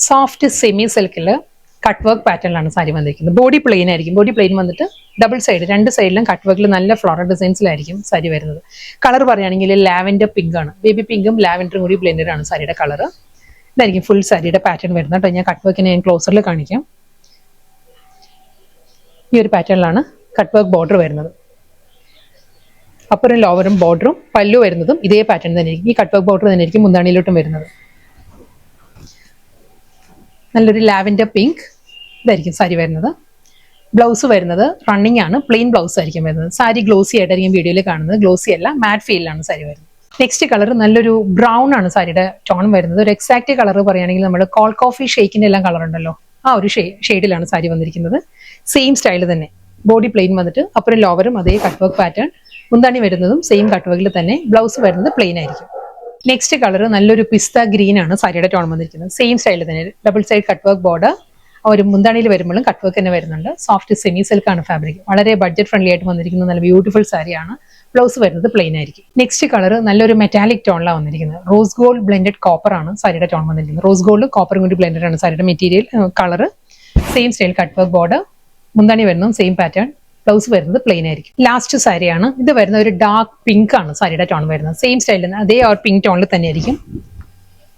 Soft semi സിൽക്കിൽ cut work പാറ്റേണിലാണ് സാരി വന്നിരിക്കുന്നത്. ബോഡി പ്ലെയിൻ ആയിരിക്കും. ബോഡി പ്ലെയിൻ വന്നിട്ട് ഡബിൾ സൈഡ്, രണ്ട് സൈഡിലും കട്ട് വർക്കിൽ നല്ല ഫ്ലോറൽ ഡിസൈൻസിലായിരിക്കും സാരി വരുന്നത്. കളർ പറയുകയാണെങ്കിൽ ലാവൻഡർ പിങ്ക് ആണ്. ബേബി പിങ്കും ലാവൻഡറും കൂടി ബ്ലെൻഡഡ് ആണ് സാരിയുടെ കളർ. ഇതായിരിക്കും ഫുൾ സാരിയുടെ പാറ്റേൺ വരുന്നത് കേട്ടോ. ഞാൻ കട്ട് വർക്കിനെ ഞാൻ ക്ലോസറിൽ കാണിക്കാം. ഈ ഒരു പാറ്റേണിലാണ് കട്ട് വർക്ക് ബോർഡർ വരുന്നത്. അപ്പറും ലോവറും ബോർഡറും പല്ലു വരുന്നതും ഇതേ പാറ്റേൺ തന്നെ ആയിരിക്കും. ഈ കട്ട് വർക്ക് ബോർഡർ തന്നെ ആയിരിക്കും മുന്താണിയിലോട്ടും വരുന്നത്. നല്ലൊരു ലാവൻഡർ പിങ്ക് ഇതായിരിക്കും സാരി വരുന്നത്. ബ്ലൗസ് വരുന്നത് റണ്ണിങ് ആണ്. പ്ലെയിൻ ബ്ലൗസ് ആയിരിക്കും വരുന്നത്. സാരി ഗ്ലോസി ആയിട്ടായിരിക്കും വീഡിയോയിൽ കാണുന്നത്. ഗ്ലോസി അല്ല, മാറ്റ് ഫീലിലാണ് സാരി വരുന്നത്. നെക്സ്റ്റ് കളർ നല്ലൊരു ബ്രൗൺ ആണ് സാരിയുടെ ടോൺ വരുന്നത്. ഒരു എക്സാക്ട് കളർ പറയുകയാണെങ്കിൽ നമ്മൾ കോൾ കോഫി ഷേക്കിന്റെ എല്ലാം കളർ ഉണ്ടല്ലോ, ആ ഒരു ഷെയ്ഡിലാണ് സാരി വന്നിരിക്കുന്നത്. സെയിം സ്റ്റൈൽ തന്നെ. ബോഡി പ്ലെയിൻ വന്നിട്ട് അപ്പുറം ലോവറും അതേ കട്ട് വർക്ക് പാറ്റേൺ. മുന്താണി വരുന്നതും സെയിം കട്ട് വർക്കിൽ തന്നെ. ബ്ലൗസ് വരുന്നത് പ്ലെയിൻ ആയിരിക്കും. നെക്സ്റ്റ് കളർ നല്ലൊരു പിസ്ത ഗ്രീൻ ആണ് സാരിയുടെ ടോൺ വന്നിരിക്കുന്നത്. സെയിം സ്റ്റൈൽ തന്നെ. Double side cut work border. ഒരു മുന്താണിയിൽ വരുമ്പോഴും കട്ട് വർക്ക് തന്നെ വരുന്നുണ്ട്. സോഫ്റ്റ് സെമി സിൽക്ക് ആണ് ഫാബ്രിക്. വളരെ ബഡ്ജറ്റ് ഫ്രണ്ട്ലി ആയിട്ട് വന്നിരിക്കുന്ന നല്ല ബ്യൂട്ടിഫുൾ സാരിയാണ്. ബ്ലൗസ് വരുന്നത് പ്ലെയിൻ ആയിരിക്കും. നെക്സ്റ്റ് കളർ നല്ലൊരു മെറ്റാലിക് ടോണിലാണ് വന്നിരിക്കുന്നത്. റോസ് ഗോൾഡ് ബ്ലെൻഡഡ് കോപ്പർ ആണ് സാരിയുടെ ടോൺ വന്നിരിക്കുന്നത്. റോസ് ഗോൾഡ് കോപ്പറും കൂടി ബ്ലെൻഡഡ് ആണ് സാരിയുടെ material. Colour same style cut work border. മുന്താണി വരുന്നതും സെയിം പാറ്റേൺ. ബ്ലൗസ് വരുന്നത് പ്ലെയിൻ ആയിരിക്കും. ലാസ്റ്റ് സാരിയാണ്. ഇത് വരുന്ന ഒരു ഡാർക്ക് പിങ്ക് ആണ് സാരിയുടെ ടോൺ വരുന്നത്. സെയിം സ്റ്റൈലിൽ അതേ ആ പിങ്ക് ടോണിൽ തന്നെ ആയിരിക്കും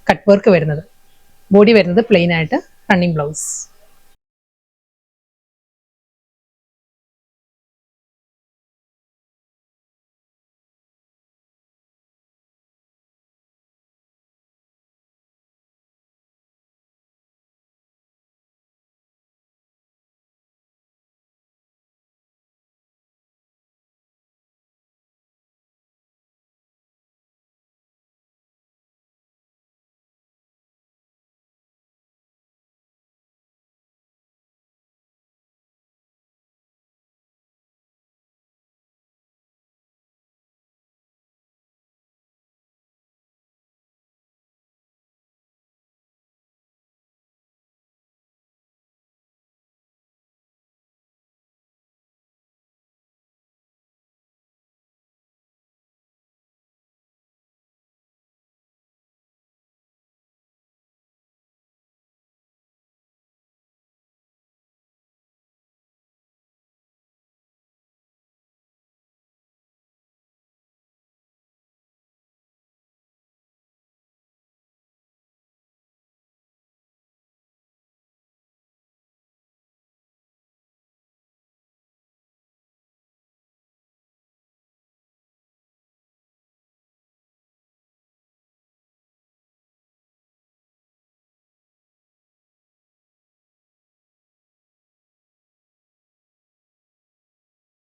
കട്ട് വർക്ക് വരുന്നത്. ബോഡി വരുന്നത് പ്ലെയിൻ ആയിട്ട്. Running blouse.